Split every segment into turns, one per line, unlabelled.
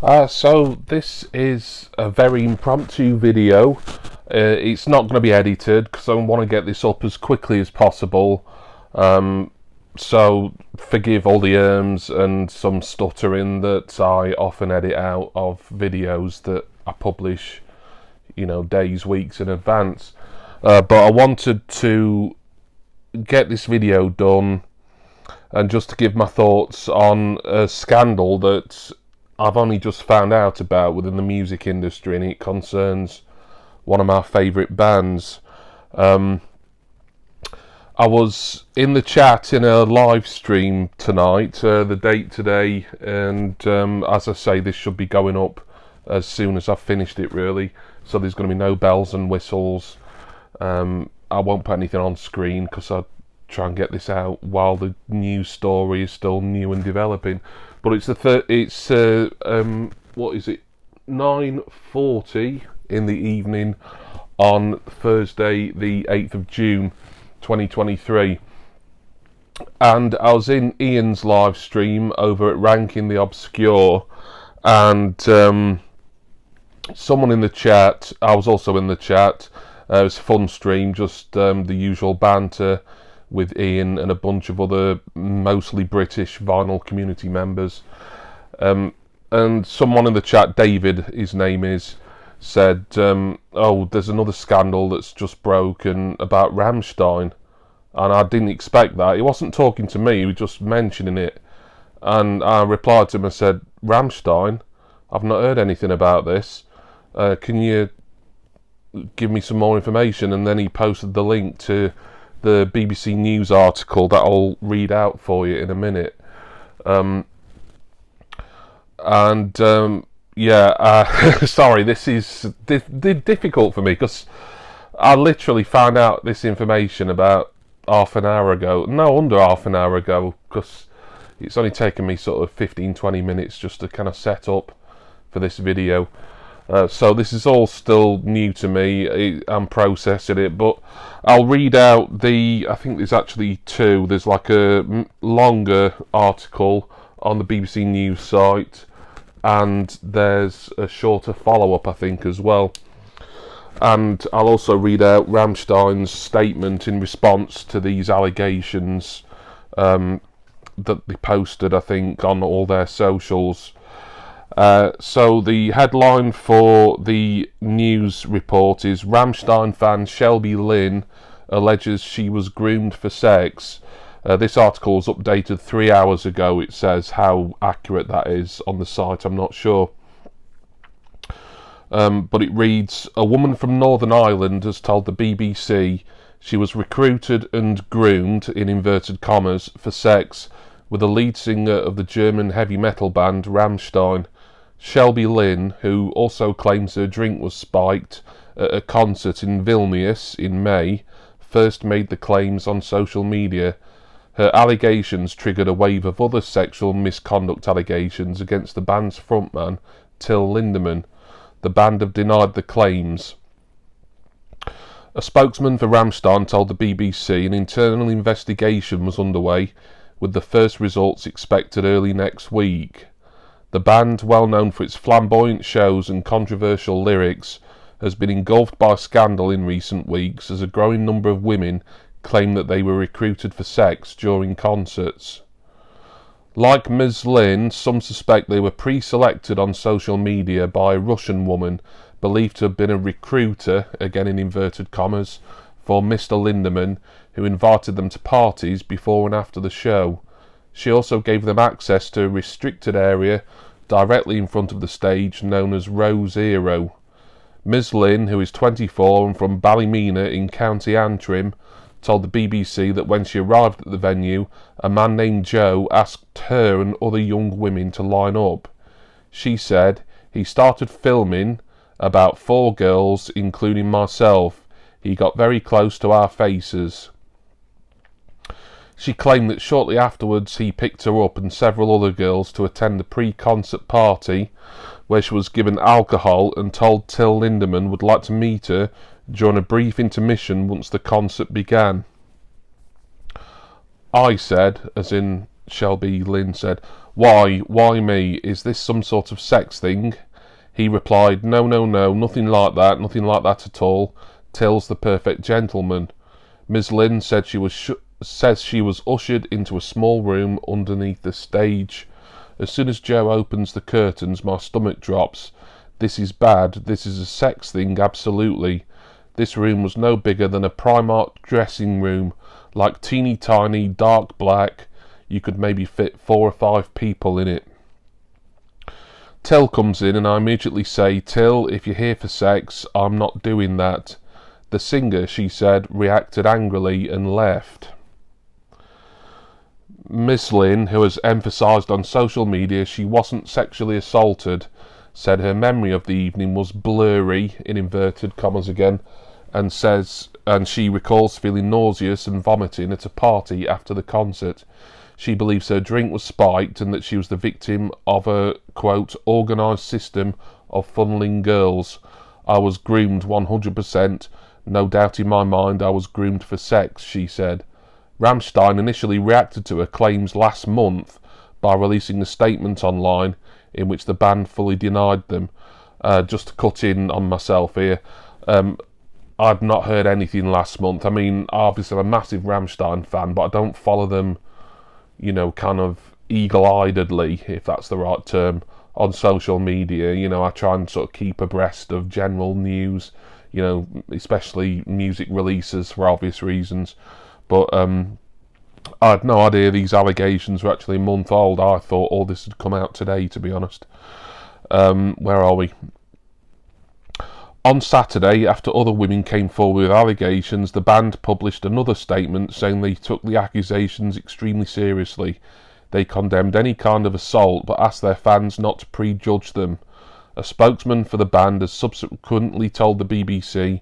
So this is a very impromptu video. It's not going to be edited because I want to get this up as quickly as possible. So forgive all the and some stuttering that I often edit out of videos that I publish, days, weeks in advance. But I wanted to get this video done and just to give my thoughts on a scandal that I've only just found out about within the music industry, and it concerns one of my favourite bands. I was in the chat in a live stream tonight, the date today, and as I say, this should be going up as soon as I've finished it, really. So there's going to be no bells and whistles. I won't put anything on screen because I try and get this out while the news story is still new and developing. But it's what is it, 9:40 in the evening on Thursday the 8th of June 2023, and I was in Ian's live stream over at Ranking the Obscure, and someone in the chat, I was also in the chat. It was a fun stream, just the usual banter with Ian and a bunch of other mostly British vinyl community members. And someone in the chat, David, his name is, said, oh, there's another scandal that's just broken about Rammstein. And I didn't expect that. He wasn't talking to me, he was just mentioning it. And I replied to him and said, Rammstein? I've not heard anything about this. Can you give me some more information? And then he posted the link to the BBC News article that I'll read out for you in a minute. Sorry, this is difficult for me because I literally found out this information about half an hour ago. No, under half an hour ago, because it's only taken me sort of 15-20 minutes just to kind of set up for this video. So this is all still new to me. I'm processing it, but I'll read out I think there's actually two. There's like a longer article on the BBC News site, and there's a shorter follow-up, I think, as well. And I'll also read out Rammstein's statement in response to these allegations that they posted, I think, on all their socials. So the headline for the news report is Rammstein fan Shelby Lynn alleges she was groomed for sex. This article was updated 3 hours ago. It says how accurate that is on the site, I'm not sure. But it reads, a woman from Northern Ireland has told the BBC she was recruited and groomed, in inverted commas, for sex with the lead singer of the German heavy metal band Rammstein. Shelby Lynn, who also claims her drink was spiked at a concert in Vilnius in May, first made the claims on social media. Her allegations triggered a wave of other sexual misconduct allegations against the band's frontman, Till Lindemann. The band have denied the claims. A spokesman for Rammstein told the BBC an internal investigation was underway, with the first results expected early next week. The band, well known for its flamboyant shows and controversial lyrics, has been engulfed by scandal in recent weeks as a growing number of women claim that they were recruited for sex during concerts. Like Ms. Lynn, some suspect they were pre-selected on social media by a Russian woman believed to have been a recruiter, again in inverted commas, for Mr. Lindemann, who invited them to parties before and after the show. She also gave them access to a restricted area directly in front of the stage known as Row Zero. Ms. Lynn, who is 24 and from Ballymena in County Antrim, told the BBC that when she arrived at the venue, a man named Joe asked her and other young women to line up. She said, he started filming about 4 girls, including myself. He got very close to our faces. She claimed that shortly afterwards he picked her up and several other girls to attend a pre-concert party where she was given alcohol and told Till Lindemann would like to meet her during a brief intermission once the concert began. I said, as in Shelby Lynn said, Why me? Is this some sort of sex thing? He replied, no, nothing like that at all. Till's the perfect gentleman. Ms. Lynn said says she was ushered into a small room underneath the stage. As soon as Joe opens the curtains, my stomach drops. This is bad. This is a sex thing, absolutely. This room was no bigger than a Primark dressing room, like teeny tiny, dark black. You could maybe fit 4 or 5 people in it. Till comes in and I immediately say, Till, if you're here for sex, I'm not doing that. The singer, she said, reacted angrily and left. Miss Lynn, who has emphasised on social media she wasn't sexually assaulted, said her memory of the evening was blurry, in inverted commas again, and she recalls feeling nauseous and vomiting at a party after the concert. She believes her drink was spiked and that she was the victim of a, quote, organised system of funneling girls. I was groomed 100%. No doubt in my mind I was groomed for sex, she said. Rammstein initially reacted to her claims last month by releasing a statement online in which the band fully denied them. Just to cut in on myself here, I'd not heard anything last month. I mean, obviously I'm a massive Rammstein fan, but I don't follow them, you know, kind of eagle-eyedly, if that's the right term, on social media. You know, I try and sort of keep abreast of general news, you know, especially music releases for obvious reasons. But I had no idea these allegations were actually a month old. I thought all this had come out today, to be honest. Where are we? On Saturday, after other women came forward with allegations, the band published another statement saying they took the accusations extremely seriously. They condemned any kind of assault but asked their fans not to prejudge them. A spokesman for the band has subsequently told the BBC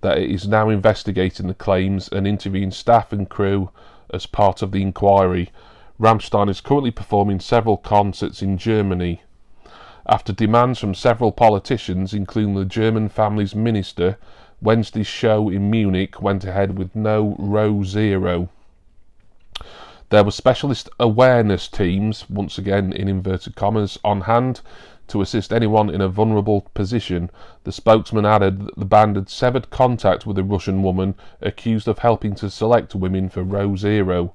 that it is now investigating the claims and interviewing staff and crew as part of the inquiry. Rammstein is currently performing several concerts in Germany. After demands from several politicians, including the German Family's Minister, Wednesday's show in Munich went ahead with no row zero. There were specialist awareness teams, once again in inverted commas, on hand to assist anyone in a vulnerable position. The spokesman added that the band had severed contact with a Russian woman accused of helping to select women for row zero.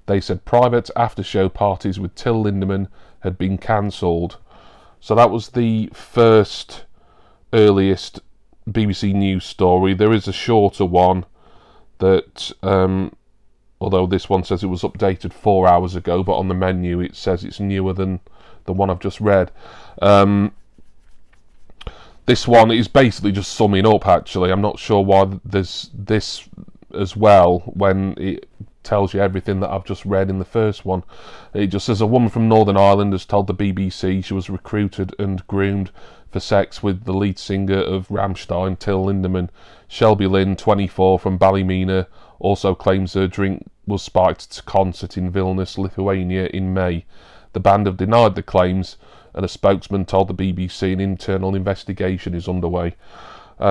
They said private after-show parties with Till Lindemann had been cancelled. So that was the first earliest BBC News story. There is a shorter one that, although this one says it was updated 4 hours ago, but on the menu it says it's newer than the one I've just read. This one is basically just summing up, actually. I'm not sure why there's this as well when it tells you everything that I've just read in the first one. It just says a woman from Northern Ireland has told the BBC she was recruited and groomed for sex with the lead singer of Rammstein, Till Lindemann. Shelby Lynn, 24, from Ballymena, also claims her drink was spiked at a concert in Vilnius, Lithuania in May. The band have denied the claims, and a spokesman told the BBC an internal investigation is underway.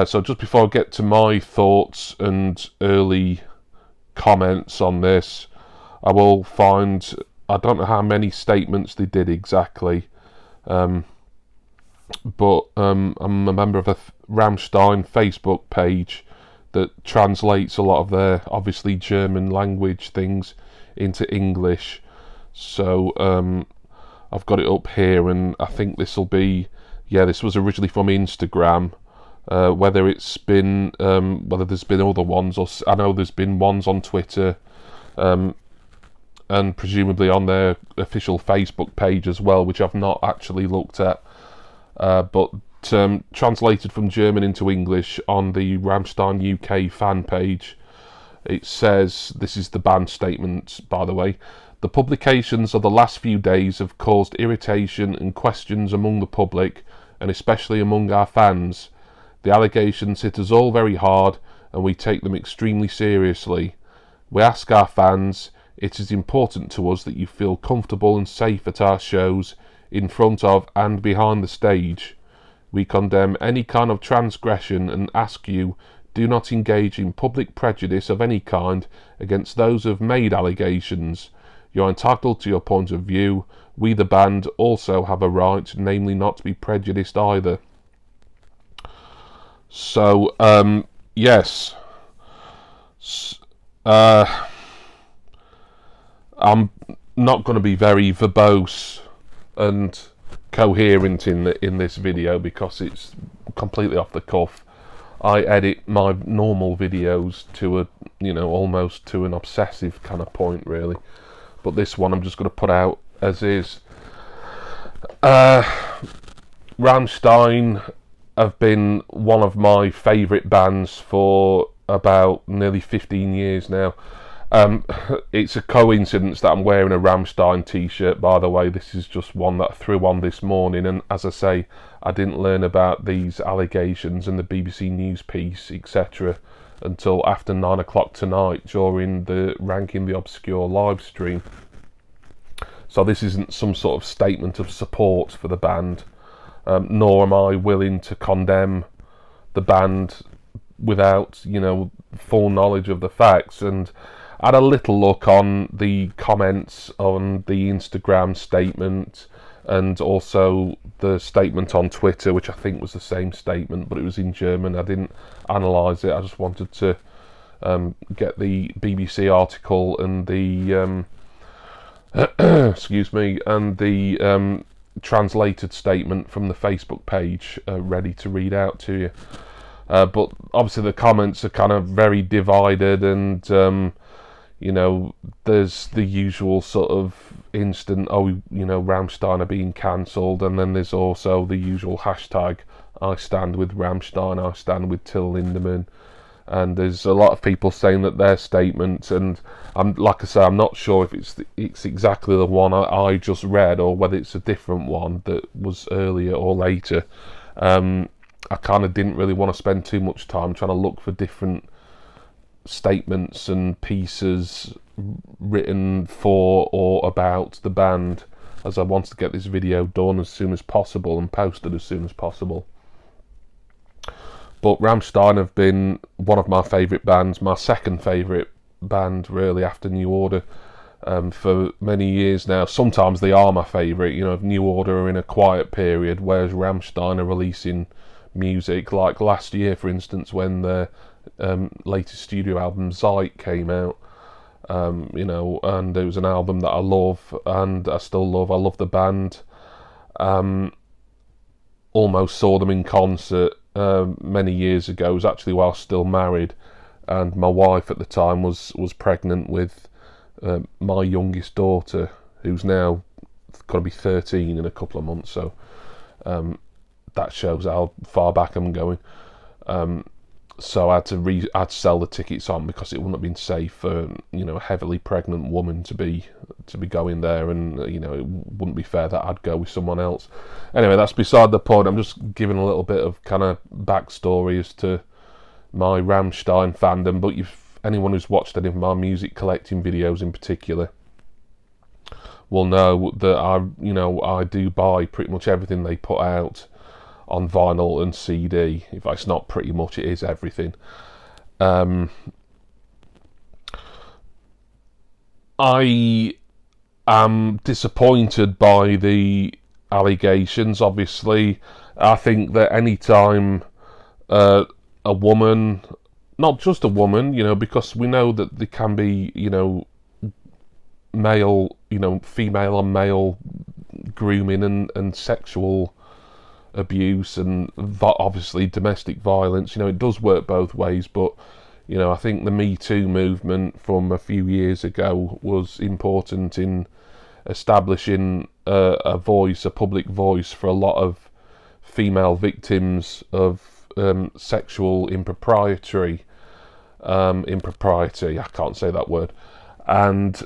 So just before I get to my thoughts and early comments on this, I will find, I don't know how many statements they did exactly, but I'm a member of a Rammstein Facebook page that translates a lot of their obviously German language things into English. So I've got it up here, and I think this will be, yeah, this was originally from Instagram. Whether it's been, whether there's been other ones, or I know there's been ones on Twitter, and presumably on their official Facebook page as well, which I've not actually looked at, but translated from German into English on the Rammstein UK fan page. It says, this is the band statement, by the way: the publications of the last few days have caused irritation and questions among the public, and especially among our fans. The allegations hit us all very hard, and we take them extremely seriously. We ask our fans, it is important to us that you feel comfortable and safe at our shows, in front of and behind the stage. We condemn any kind of transgression and ask you, do not engage in public prejudice of any kind against those who have made allegations. You are entitled to your point of view. We, the band, also have a right, namely not to be prejudiced either. So, yes. I'm not going to be very verbose and coherent in this video because it's completely off the cuff. I edit my normal videos to a, almost to an obsessive kind of point, really. But this one I'm just going to put out as is. Rammstein have been one of my favourite bands for about nearly 15 years now. It's a coincidence that I'm wearing a Rammstein t-shirt, by the way. This is just one that I threw on this morning, and as I say, I didn't learn about these allegations and the BBC News piece, etc., until after 9 o'clock tonight during the Ranking the Obscure live stream. So this isn't some sort of statement of support for the band, nor am I willing to condemn the band without, full knowledge of the facts. And I had a little look on the comments on the Instagram statement and also the statement on Twitter, which I think was the same statement, but it was in German. I didn't analyse it. I just wanted to get the BBC article and the excuse me, and the translated statement from the Facebook page ready to read out to you. But obviously the comments are kind of very divided, and there's the usual sort of instant, Rammstein are being cancelled, and then there's also the usual hashtag, I stand with Rammstein, I stand with Till Lindemann, and there's a lot of people saying that their statement, and I'm not sure if it's exactly the one I just read or whether it's a different one that was earlier or later. I kind of didn't really want to spend too much time trying to look for different statements and pieces written for or about the band, as I wanted to get this video done as soon as possible and posted as soon as possible. But Rammstein have been one of my favourite bands, my second favourite band really after New Order, for many years now. Sometimes they are my favourite, New Order are in a quiet period, whereas Rammstein are releasing music, like last year for instance when their latest studio album Zeit came out, and it was an album that I love and I still love. I love the band. Almost saw them in concert many years ago. It was actually while still married, and my wife at the time was pregnant with my youngest daughter, who's now going to be 13 in a couple of months, so that shows how far back I'm going. So I had to sell the tickets on because it wouldn't have been safe for a heavily pregnant woman to be going there, and it wouldn't be fair that I'd go with someone else. Anyway, that's beside the point. I'm just giving a little bit of kind of backstory as to my Rammstein fandom. But anyone who's watched any of my music collecting videos in particular will know that I do buy pretty much everything they put out on vinyl and CD. In fact, it's not pretty much, it is everything. I am disappointed by the allegations, obviously. I think that any time a woman, not just a woman, because we know that there can be, male, female and male grooming and sexual abuse and obviously domestic violence. It does work both ways, but I think the Me Too movement from a few years ago was important in establishing a public voice for a lot of female victims of sexual impropriety. I can't say that word. And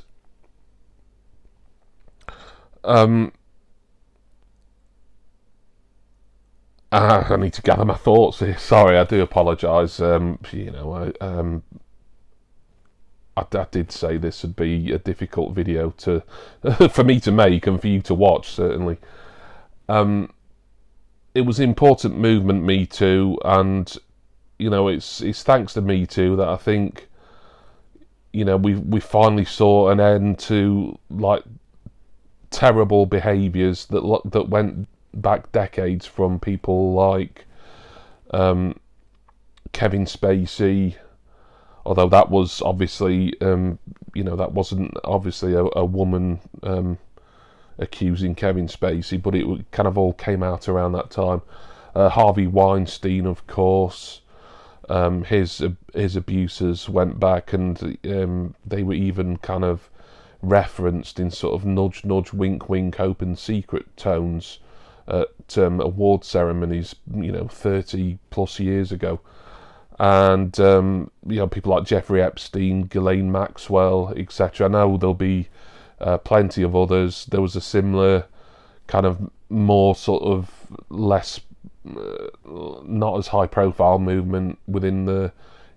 I need to gather my thoughts here. Sorry, I do apologise. I did say this would be a difficult video for me to make and for you to watch, certainly. It was an important movement, Me Too, and it's thanks to Me Too that I think we finally saw an end to terrible behaviours that went back decades from people like Kevin Spacey, although that was obviously, that wasn't obviously a woman accusing Kevin Spacey, but it kind of all came out around that time. Harvey Weinstein, of course, his abusers went back, and they were even kind of referenced in sort of nudge, nudge, wink, wink, open secret tones at award ceremonies, 30 plus years ago. And people like Jeffrey Epstein, Ghislaine Maxwell, etc. I know there'll be plenty of others. There was a similar kind of more sort of less, not as high profile movement within the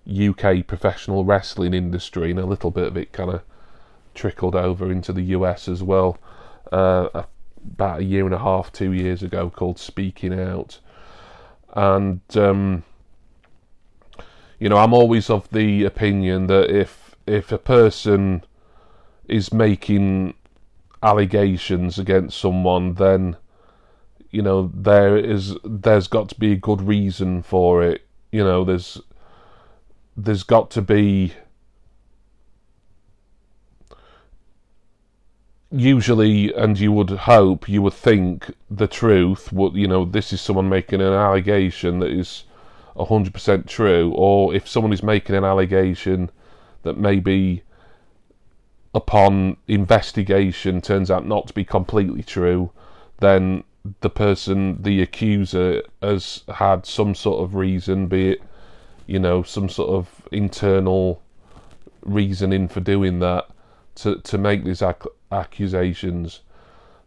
UK professional wrestling industry, and a little bit of it kind of trickled over into the US as well, about a year and a half, 2 years ago, called Speaking Out. And I'm always of the opinion that if a person is making allegations against someone, then there's got to be a good reason for it. There's got to be, usually, and you would hope, you would think the truth would, this is someone making an allegation that is 100% true, or if someone is making an allegation that maybe upon investigation turns out not to be completely true, then the accuser has had some sort of reason, be it, some sort of internal reasoning for doing that, to make these accusations.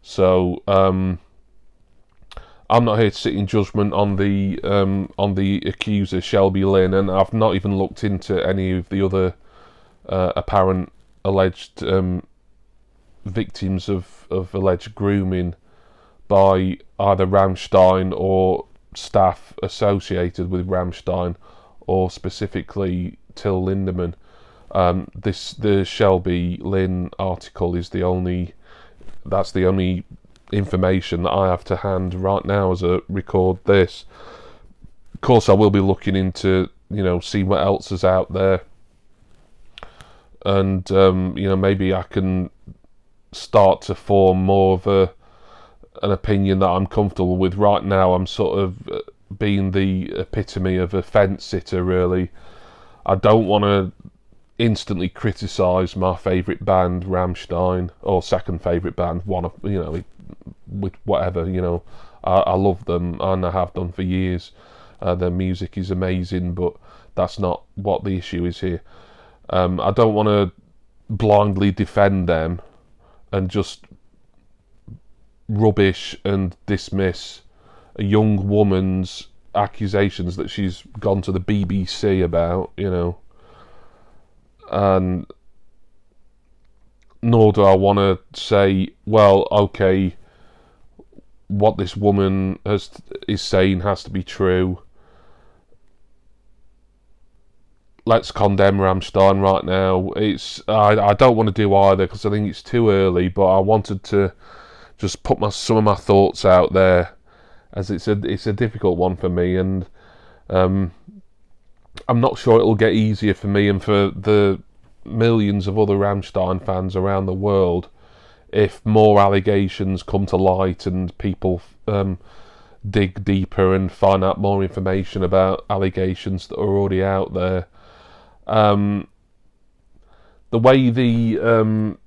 So I'm not here to sit in judgment on the accuser, Shelby Lynn, and I've not even looked into any of the other apparent alleged victims of alleged grooming by either Rammstein or staff associated with Rammstein, or specifically Till Lindemann. The Shelby Lynn article is the only information that I have to hand right now as I record this. Of course, I will be looking into, see what else is out there, and maybe I can start to form more of an opinion that I'm comfortable with. Right now, I'm sort of being the epitome of a fence sitter, really. I don't want to instantly criticise my favourite band, Rammstein, or second favourite band, one of, with whatever, I love them, and I have done for years. Their music is amazing, but that's not what the issue is here. I don't want to blindly defend them and just rubbish and dismiss a young woman's accusations that she's gone to the BBC about, and nor do I want to say, well, okay, what this woman is saying has to be true. Let's condemn Rammstein right now. I don't want to do either, because I think it's too early, but I wanted to just put some of my thoughts out there, as it's a difficult one for me, and I'm not sure it'll get easier for me and for the millions of other Rammstein fans around the world if more allegations come to light and people dig deeper and find out more information about allegations that are already out there. The way the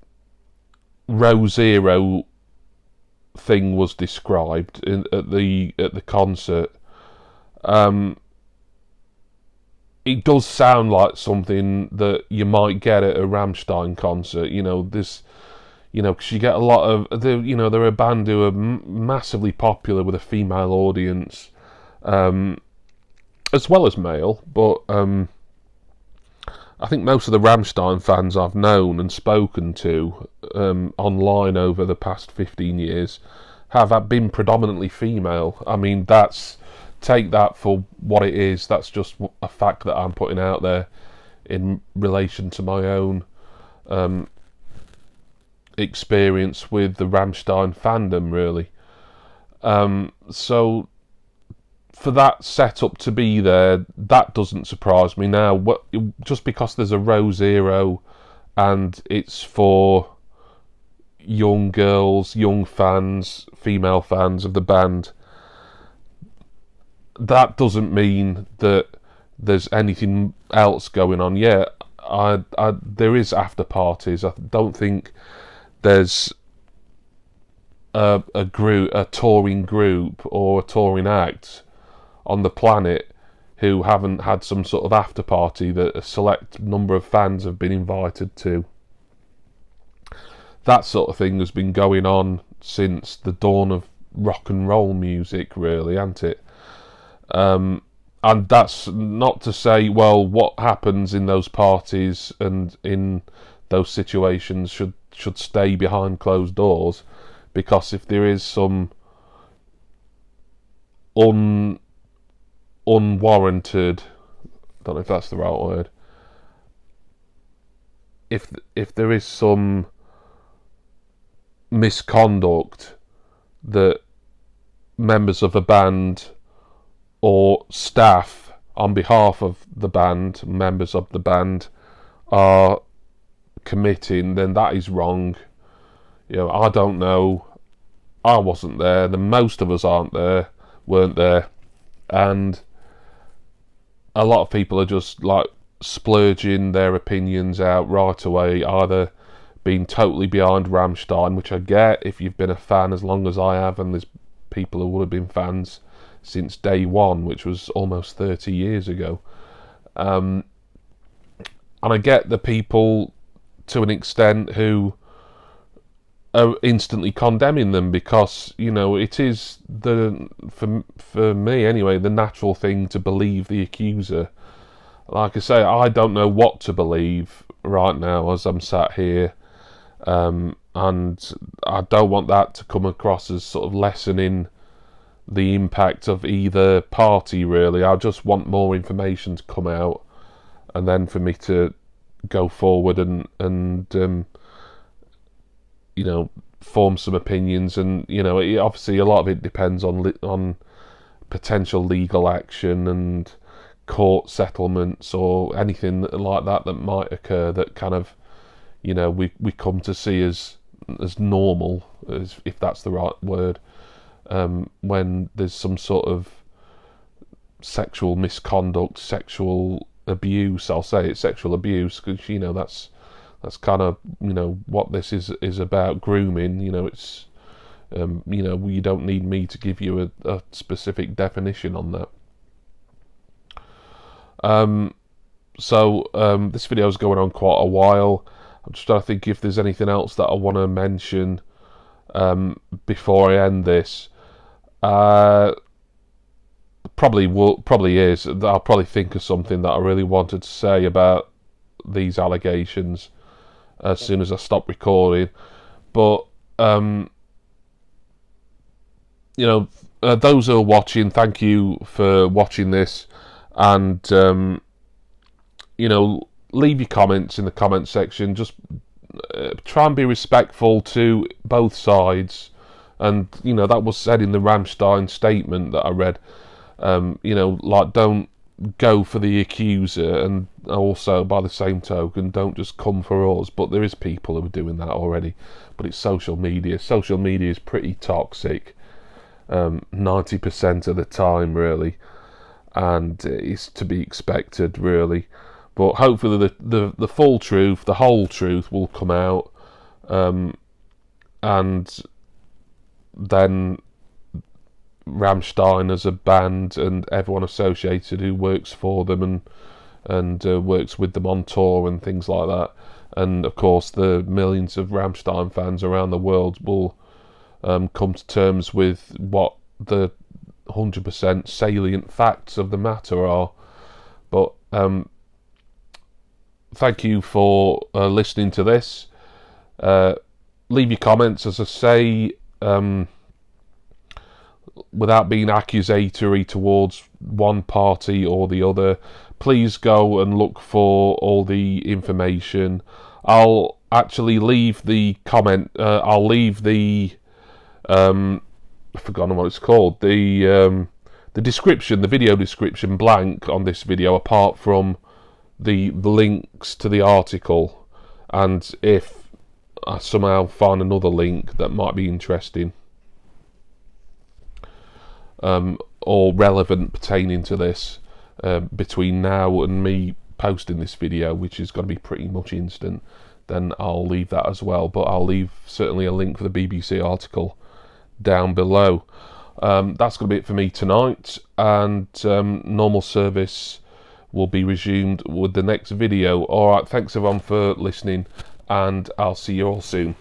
Row Zero thing was described at the concert, it does sound like something that you might get at a Rammstein concert. Because you get a lot of, they're a band who are massively popular with a female audience, as well as male, but I think most of the Rammstein fans I've known and spoken to online over the past 15 years have been predominantly female. I mean, take that for what it is. That's just a fact that I'm putting out there in relation to my own experience with the Rammstein fandom, really. So for that setup to be there, that doesn't surprise me. Now, just because there's a Row Zero and it's for young girls, young fans, female fans of the band, that doesn't mean that there's anything else going on. Yeah, there is after parties. I don't think there's a touring group or a touring act on the planet who haven't had some sort of after party that a select number of fans have been invited to. That sort of thing has been going on since the dawn of rock and roll music, really, hasn't it? And that's not to say, well, what happens in those parties and in those situations should stay behind closed doors, because if there is some unwarranted, I don't know if that's the right word, if there is some misconduct that members of a band or staff on behalf of the band, members of the band, are committing, then that is wrong. I don't know. I wasn't there. Most of us weren't there, and a lot of people are just like splurging their opinions out right away, either being totally behind Rammstein, which I get if you've been a fan as long as I have, and there's people who would have been fans since day one, which was almost 30 years ago. And I get the people to an extent who are instantly condemning them, because it is for me anyway, the natural thing to believe the accuser. Like I say, I don't know what to believe right now as I'm sat here, and I don't want that to come across as sort of lessening the impact of either party, really. I just want more information to come out, and then for me to go forward and form some opinions. And obviously a lot of it depends on potential legal action and court settlements or anything like that might occur, that kind of we come to see as normal, as if that's the right word, when there's some sort of sexual misconduct, sexual abuse. I'll say it's sexual abuse because that's kind of what this is about. Grooming, it's you don't need me to give you a specific definition on that. So this video is going on quite a while. I'm just trying to think if there's anything else that I want to mention before I end this. Probably is. I'll probably think of something that I really wanted to say about these allegations as soon as I stop recording. But those who are watching, thank you for watching this, and leave your comments in the comment section. Just try and be respectful to both sides. And that was said in the Rammstein statement that I read. Don't go for the accuser, and also by the same token, don't just come for us. But there is people who are doing that already. But it's social media. Social media is pretty toxic, 90% of the time, really, and it's to be expected, really. But hopefully the full truth, the whole truth, will come out, and then Rammstein as a band and everyone associated who works for them and works with them on tour and things like that, and of course the millions of Rammstein fans around the world will come to terms with what the 100% salient facts of the matter are. But thank you for listening to this. Leave your comments, as I say, without being accusatory towards one party or the other. Please go and look for all the information. I'll actually leave the comment. I'll leave the I've forgotten what it's called. The description, the video description, blank on this video, apart from the links to the article. And if I somehow find another link that might be interesting or relevant pertaining to this between now and me posting this video, which is going to be pretty much instant, then I'll leave that as well. But I'll leave certainly a link for the BBC article down below. That's going to be it for me tonight, and normal service will be resumed with the next video. Alright, thanks everyone for listening, and I'll see you all soon.